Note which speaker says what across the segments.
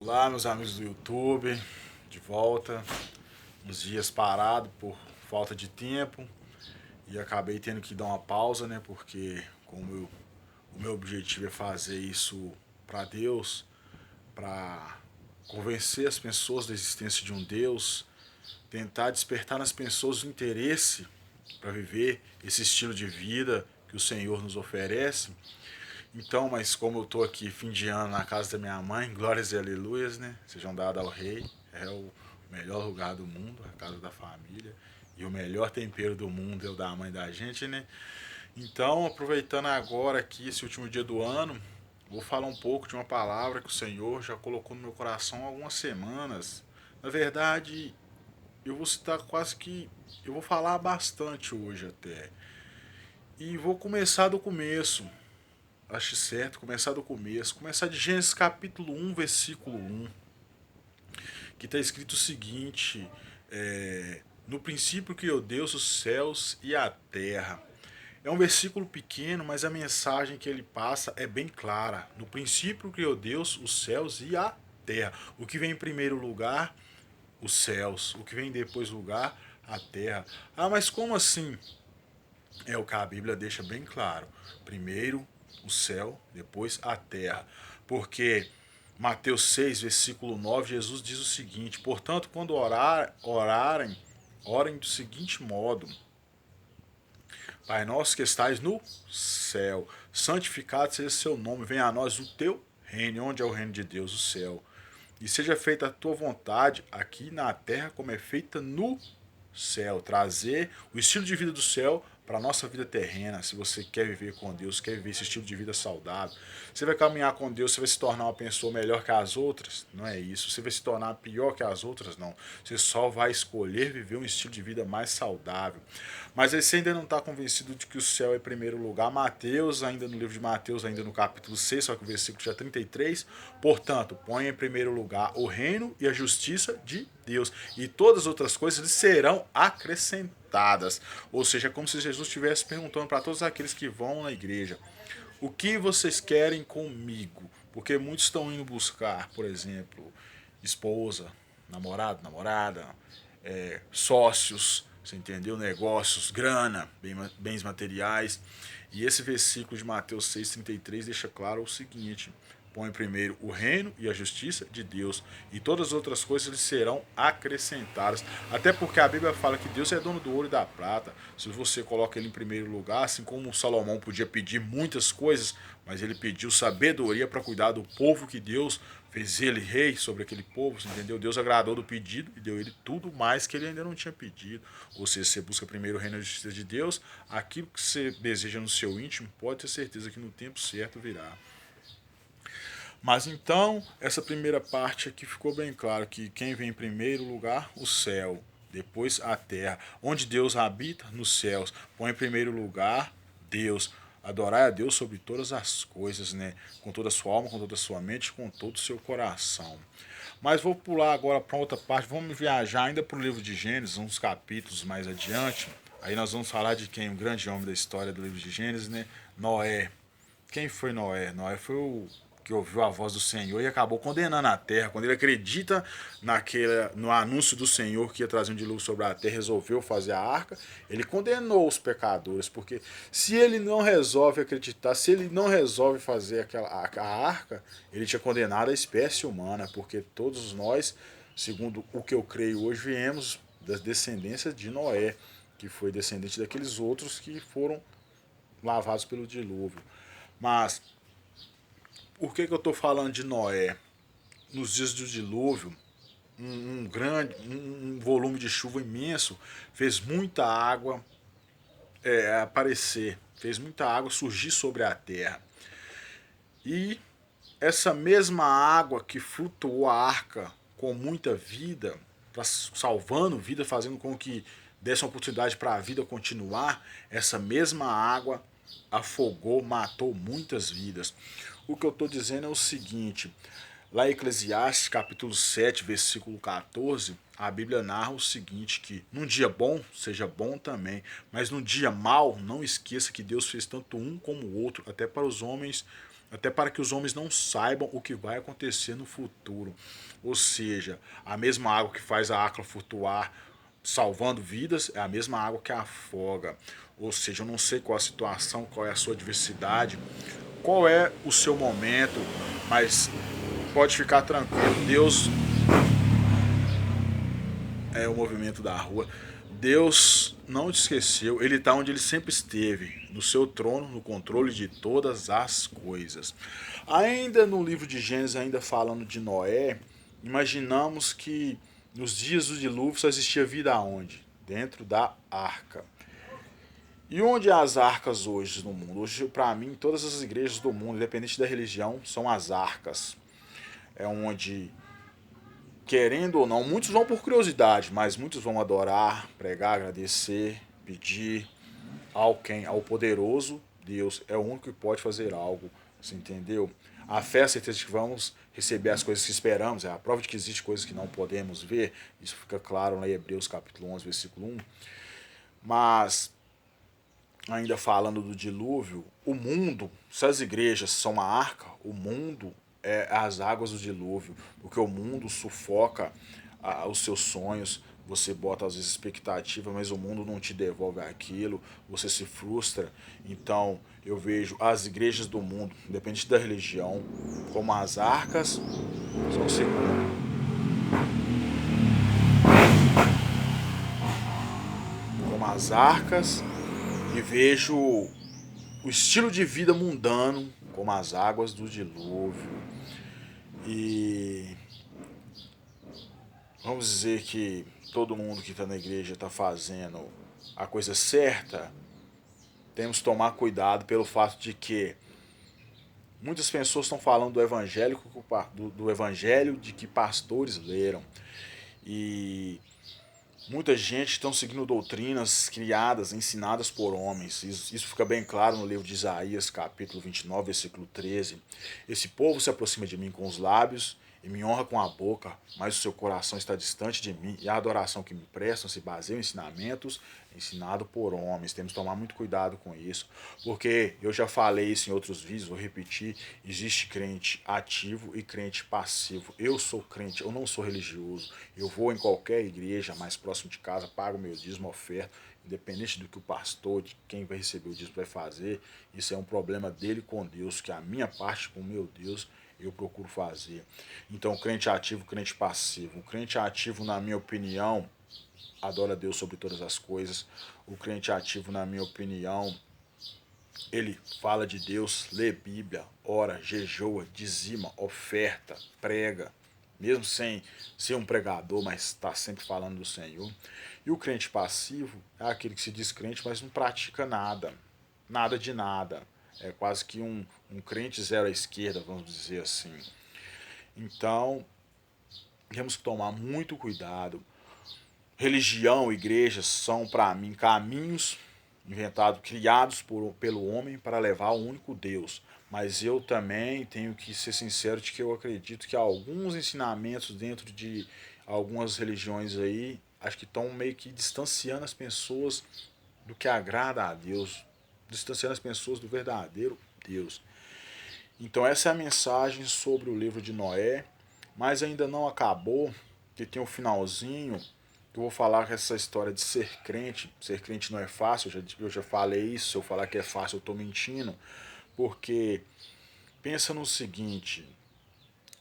Speaker 1: Olá, meus amigos do YouTube, de volta, uns dias parado por falta de tempo e acabei tendo que dar uma pausa, né? Porque o meu objetivo é fazer isso para Deus, para convencer as pessoas da existência de um Deus, tentar despertar nas pessoas o interesse para viver esse estilo de vida que o Senhor nos oferece. Então, mas como eu tô aqui fim de ano na casa da minha mãe, glórias e aleluias, né? Sejam dadas ao rei. É o melhor lugar do mundo, a casa da família. E o melhor tempero do mundo é o da mãe da gente, né? Então, aproveitando agora aqui esse último dia do ano, vou falar um pouco de uma palavra que o Senhor já colocou no meu coração há algumas semanas. Na verdade, eu vou citar quase que. Eu vou falar bastante hoje até. E vou começar do começo. Acho certo começar do começo. Começar de Gênesis capítulo 1, versículo 1, que está escrito o seguinte: no princípio criou Deus os céus e a terra. É um versículo pequeno, mas a mensagem que ele passa é bem clara. No princípio criou Deus os céus e a terra. O que vem em primeiro lugar? Os céus. O que vem em depois lugar? A terra. Ah, mas como assim? É o que a Bíblia deixa bem claro. Primeiro o céu, depois a terra. Porque Mateus 6, versículo 9, Jesus diz o seguinte: portanto, quando orarem, orem do seguinte modo: Pai nosso que estais no céu, santificado seja seu nome, venha a nós o teu reino. Onde é o reino de Deus? O céu. E seja feita a tua vontade aqui na terra como é feita no céu. Trazer o estilo de vida do céu para a nossa vida terrena. Se você quer viver com Deus, quer viver esse estilo de vida saudável, você vai caminhar com Deus, você vai se tornar uma pessoa melhor que as outras? Não é isso. Você vai se tornar pior que as outras? Não. Você só vai escolher viver um estilo de vida mais saudável. Mas aí você ainda não está convencido de que o céu é primeiro lugar. Mateus, ainda no livro de Mateus, ainda no capítulo 6, só que o versículo já 33. Portanto, põe em primeiro lugar o reino e a justiça de Deus. E todas as outras coisas lhe serão acrescentadas. Ou seja, é como se Jesus estivesse perguntando para todos aqueles que vão na igreja: o que vocês querem comigo? Porque muitos estão indo buscar, por exemplo, esposa, namorado, namorada, sócios, você entendeu? Negócios, grana, bens materiais. E esse versículo de Mateus 6,33 deixa claro o seguinte: põe primeiro o reino e a justiça de Deus, e todas as outras coisas lhe serão acrescentadas. Até porque a Bíblia fala que Deus é dono do ouro e da prata. Se você coloca ele em primeiro lugar, assim como Salomão podia pedir muitas coisas, mas ele pediu sabedoria para cuidar do povo que Deus fez ele rei sobre aquele povo, entendeu? Deus agradou do pedido e deu ele tudo mais que ele ainda não tinha pedido. Ou seja, você busca primeiro o reino e a justiça de Deus, aquilo que você deseja no seu íntimo, pode ter certeza que no tempo certo virá. Mas então, essa primeira parte aqui ficou bem claro que quem vem em primeiro lugar, o céu, depois a terra. Onde Deus habita, nos céus. Põe em primeiro lugar Deus. Adorar a Deus sobre todas as coisas, né? Com toda a sua alma, com toda a sua mente, com todo o seu coração. Mas vou pular agora para outra parte. Vamos viajar ainda para o livro de Gênesis, uns capítulos mais adiante. Aí nós vamos falar de quem? Um grande homem da história do livro de Gênesis, né? Noé. Quem foi Noé? Noé foi o que ouviu a voz do Senhor e acabou condenando a terra. Quando ele acredita no anúncio do Senhor que ia trazer um dilúvio sobre a terra, resolveu fazer a arca, ele condenou os pecadores, porque se ele não resolve acreditar, se ele não resolve fazer a arca, ele tinha condenado a espécie humana, porque todos nós, segundo o que eu creio hoje, viemos das descendências de Noé, que foi descendente daqueles outros que foram lavados pelo dilúvio. Mas por que eu estou falando de Noé? Nos dias do dilúvio, um volume de chuva imenso fez muita água aparecer, fez muita água surgir sobre a terra. E essa mesma água que flutuou a arca com muita vida, salvando vida, fazendo com que desse uma oportunidade para a vida continuar, essa mesma água afogou, matou muitas vidas. O que eu estou dizendo é o seguinte: lá em Eclesiastes capítulo 7, versículo 14, a Bíblia narra o seguinte, que num dia bom, seja bom também, mas num dia mau, não esqueça que Deus fez tanto um como o outro, até para os homens até para que os homens não saibam o que vai acontecer no futuro. Ou seja, a mesma água que faz a arca flutuar, salvando vidas, é a mesma água que afoga. Ou seja, eu não sei qual a situação, qual é a sua adversidade, qual é o seu momento, mas pode ficar tranquilo. Deus é o movimento da rua. Deus não te esqueceu, Ele está onde Ele sempre esteve, no seu trono, no controle de todas as coisas. Ainda no livro de Gênesis, ainda falando de Noé, imaginamos que nos dias do dilúvio só existia vida aonde? Dentro da arca. E onde as arcas hoje no mundo? Hoje, para mim, todas as igrejas do mundo, independente da religião, são as arcas. É onde, querendo ou não, muitos vão por curiosidade, mas muitos vão adorar, pregar, agradecer, pedir ao quem? Ao poderoso Deus. É o único que pode fazer algo, você entendeu? A fé é a certeza de que vamos receber as coisas que esperamos, é a prova de que existe coisas que não podemos ver. Isso fica claro em Hebreus capítulo 11, versículo 1. Mas, ainda falando do dilúvio, o mundo, se as igrejas são a arca, o mundo é as águas do dilúvio, porque o mundo sufoca os seus sonhos, você bota às vezes expectativa, mas o mundo não te devolve aquilo, você se frustra. Então eu vejo as igrejas do mundo, independente da religião, como as arcas, só um segundo, como as arcas, e vejo o estilo de vida mundano como as águas do dilúvio. E vamos dizer que todo mundo que está na igreja está fazendo a coisa certa, temos que tomar cuidado pelo fato de que muitas pessoas estão falando do evangelho, do evangelho de que pastores leram. E muita gente está seguindo doutrinas criadas, ensinadas por homens. Isso fica bem claro no livro de Isaías, capítulo 29, versículo 13. Esse povo se aproxima de mim com os lábios e me honra com a boca, mas o seu coração está distante de mim, e a adoração que me prestam se baseia em ensinamentos ensinados por homens. Temos que tomar muito cuidado com isso, porque eu já falei isso em outros vídeos, vou repetir, existe crente ativo e crente passivo. Eu sou crente, eu não sou religioso, eu vou em qualquer igreja mais próximo de casa, pago meu dízimo, oferta, independente do que o pastor, de quem vai receber o dízimo vai fazer, isso é um problema dele com Deus, que a minha parte com o meu Deus eu procuro fazer. Então, crente ativo, crente passivo. O crente ativo, na minha opinião, adora Deus sobre todas as coisas. O crente ativo, na minha opinião, ele fala de Deus, lê Bíblia, ora, jejua, dizima, oferta, prega, mesmo sem ser um pregador, mas está sempre falando do Senhor. E o crente passivo é aquele que se diz crente, mas não pratica nada, nada de nada. É quase que um crente zero à esquerda, vamos dizer assim. Então, temos que tomar muito cuidado. Religião, igrejas são para mim caminhos inventados, criados pelo homem para levar ao único Deus. Mas eu também tenho que ser sincero de que eu acredito que alguns ensinamentos dentro de algumas religiões aí, acho que estão meio que distanciando as pessoas do que agrada a Deus, distanciando as pessoas do verdadeiro Deus. Então essa é a mensagem sobre o livro de Noé, mas ainda não acabou, que tem um finalzinho, que eu vou falar que essa história de ser crente não é fácil, eu já falei isso, se eu falar que é fácil eu estou mentindo, porque pensa no seguinte,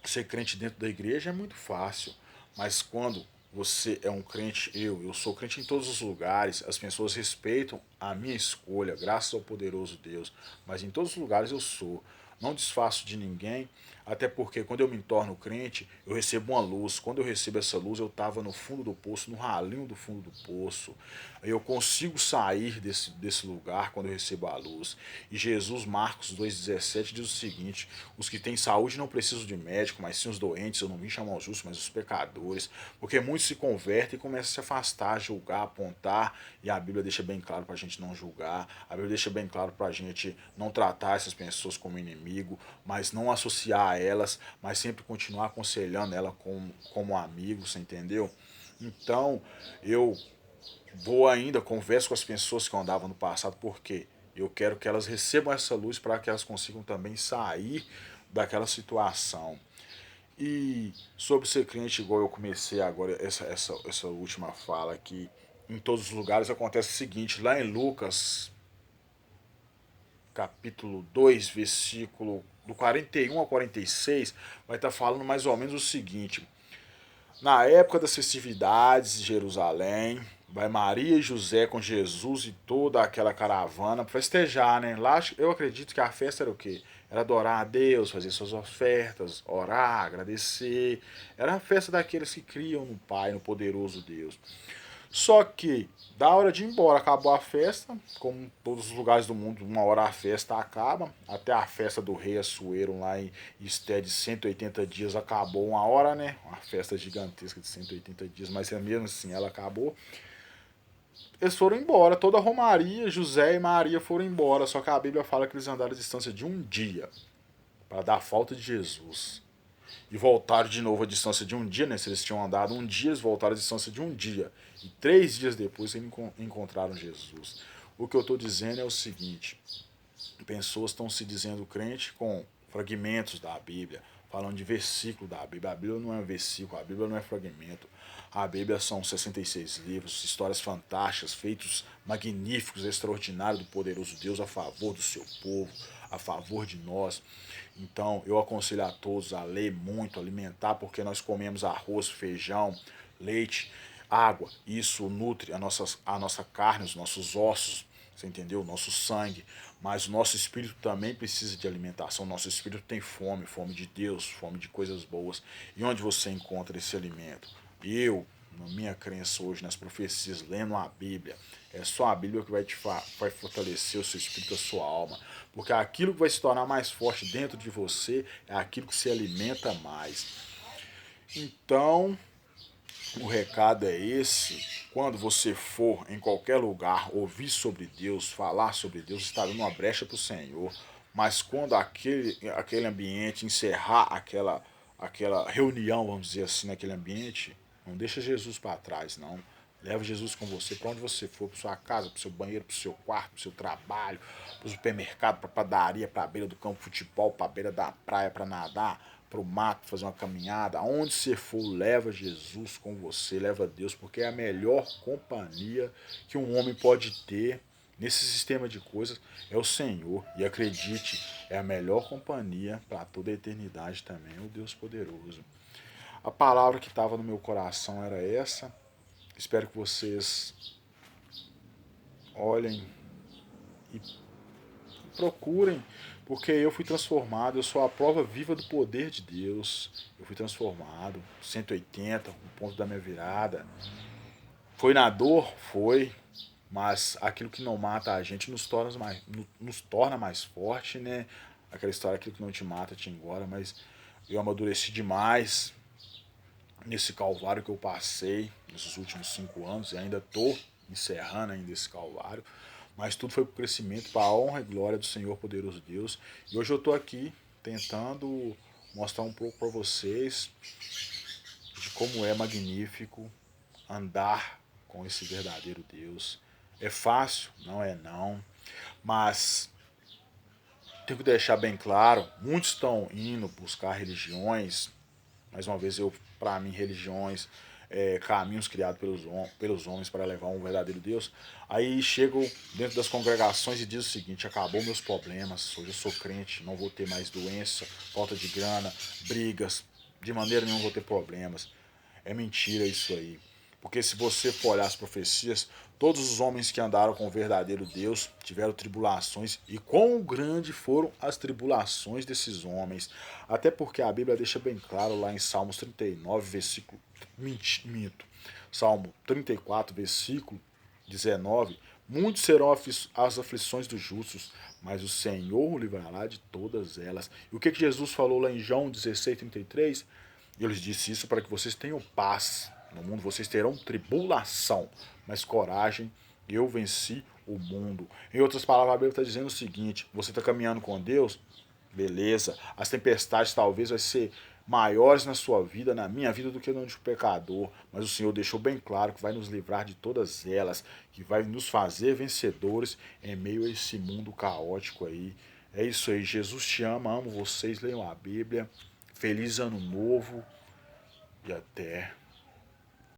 Speaker 1: ser crente dentro da igreja é muito fácil, mas quando você é um crente, eu sou crente em todos os lugares, as pessoas respeitam a minha escolha, graças ao poderoso Deus, mas em todos os lugares eu sou, não desfaço de ninguém, até porque quando eu me torno crente, eu recebo uma luz. Quando eu recebo essa luz, eu estava no fundo do poço, no ralinho do fundo do poço. Eu consigo sair desse lugar quando eu recebo a luz. E Jesus, Marcos 2,17, diz o seguinte: os que têm saúde não precisam de médico, mas sim os doentes. Eu não vim chamar os justos, mas os pecadores. Porque muitos se convertem e começam a se afastar, julgar, apontar. E a Bíblia deixa bem claro para a gente não julgar. A Bíblia deixa bem claro para a gente não tratar essas pessoas como inimigo, mas não associar a elas, mas sempre continuar aconselhando ela como amigo, você entendeu? Então, eu vou ainda, converso com as pessoas que eu andava no passado, porque Eu quero que elas recebam essa luz para que elas consigam também sair daquela situação. E sobre ser crente, igual eu comecei agora, essa última fala aqui, em todos os lugares acontece o seguinte, lá em Lucas, capítulo 2 versículo do 41 ao 46, vai estar falando mais ou menos o seguinte: na época das festividades de Jerusalém, vai Maria e José com Jesus e toda aquela caravana para festejar, né? Lá eu acredito que a festa era o quê? Era adorar a Deus, fazer suas ofertas, orar, agradecer. Era a festa daqueles que criam no Pai, no poderoso Deus. Só que, da hora de ir embora, acabou a festa, como em todos os lugares do mundo, uma hora a festa acaba, até a festa do rei Assuero lá em Esté de 180 dias acabou uma hora, né? Uma festa gigantesca de 180 dias, mas mesmo assim ela acabou. Eles foram embora, toda a Romaria, José e Maria foram embora, só que a Bíblia fala que eles andaram a distância de um dia, para dar a falta de Jesus. E voltaram de novo a distância de um dia, né? Se eles tinham andado um dia, eles voltaram a distância de um dia. E 3 dias depois eles encontraram Jesus. O que eu estou dizendo é o seguinte: pessoas estão se dizendo crente com fragmentos da Bíblia, falando de versículo da Bíblia. A Bíblia não é um versículo, a Bíblia não é fragmento. A Bíblia são 66 livros, histórias fantásticas, feitos magníficos, extraordinários do poderoso Deus a favor do seu povo, a favor de nós. Então, eu aconselho a todos a ler muito, alimentar, porque nós comemos arroz, feijão, leite, água. Isso nutre a nossa carne, os nossos ossos, você entendeu? O nosso sangue. Mas o nosso espírito também precisa de alimentação. O nosso espírito tem fome, fome de Deus, fome de coisas boas. E onde você encontra esse alimento? Eu, na minha crença hoje, nas profecias, lendo a Bíblia, é só a Bíblia que vai fortalecer o seu espírito, a sua alma. Porque aquilo que vai se tornar mais forte dentro de você é aquilo que se alimenta mais. Então, o recado é esse: quando você for em qualquer lugar ouvir sobre Deus, falar sobre Deus, está dando uma brecha para o Senhor. Mas quando aquele ambiente encerrar aquela reunião, vamos dizer assim, naquele ambiente, não deixa Jesus para trás, não. Leva Jesus com você para onde você for, para sua casa, para o seu banheiro, para o seu quarto, para o seu trabalho, para o supermercado, para a padaria, para a beira do campo de futebol, para a beira da praia para nadar, para o mato, fazer uma caminhada. Aonde você for, leva Jesus com você, leva Deus, porque é a melhor companhia que um homem pode ter nesse sistema de coisas é o Senhor. E acredite, é a melhor companhia para toda a eternidade também, o Deus poderoso. A palavra que estava no meu coração era essa. Espero que vocês olhem e procurem, porque eu fui transformado, eu sou a prova viva do poder de Deus. Eu fui transformado, 180, o ponto da minha virada. Foi na dor? Foi, mas aquilo que não mata a gente nos torna mais forte, né? Aquela história, aquilo que não te mata te engora, mas eu amadureci demais nesse calvário que eu passei nesses últimos 5 anos e ainda estou encerrando ainda esse calvário, mas tudo foi para o crescimento, para a honra e glória do Senhor poderoso Deus. E hoje eu estou aqui tentando mostrar um pouco para vocês de como é magnífico andar com esse verdadeiro Deus. É fácil? Não é não, mas tenho que deixar bem claro, muitos estão indo buscar religiões, mais uma vez, para mim, religiões, caminhos criados pelos homens para levar um verdadeiro Deus. Aí chegam dentro das congregações e diz o seguinte: acabou meus problemas, hoje eu sou crente, não vou ter mais doença, falta de grana, brigas, de maneira nenhuma vou ter problemas. É mentira isso aí. Porque se você for olhar as profecias, todos os homens que andaram com o verdadeiro Deus tiveram tribulações, e quão grande foram as tribulações desses homens. Até porque a Bíblia deixa bem claro lá em Salmos 39, versículo... Minto. Salmo 34, versículo 19: muitos serão as aflições dos justos, mas o Senhor o livrará de todas elas. E o que Jesus falou lá em João 16:33? Ele disse isso para que vocês tenham paz. No mundo vocês terão tribulação, mas coragem, eu venci o mundo. Em outras palavras, a Bíblia está dizendo o seguinte: você está caminhando com Deus, beleza, as tempestades talvez vai ser maiores na sua vida, na minha vida, do que no de um pecador. Mas o Senhor deixou bem claro que vai nos livrar de todas elas, que vai nos fazer vencedores em meio a esse mundo caótico aí. É isso aí, Jesus te ama, amo vocês, leiam a Bíblia. Feliz ano novo e até.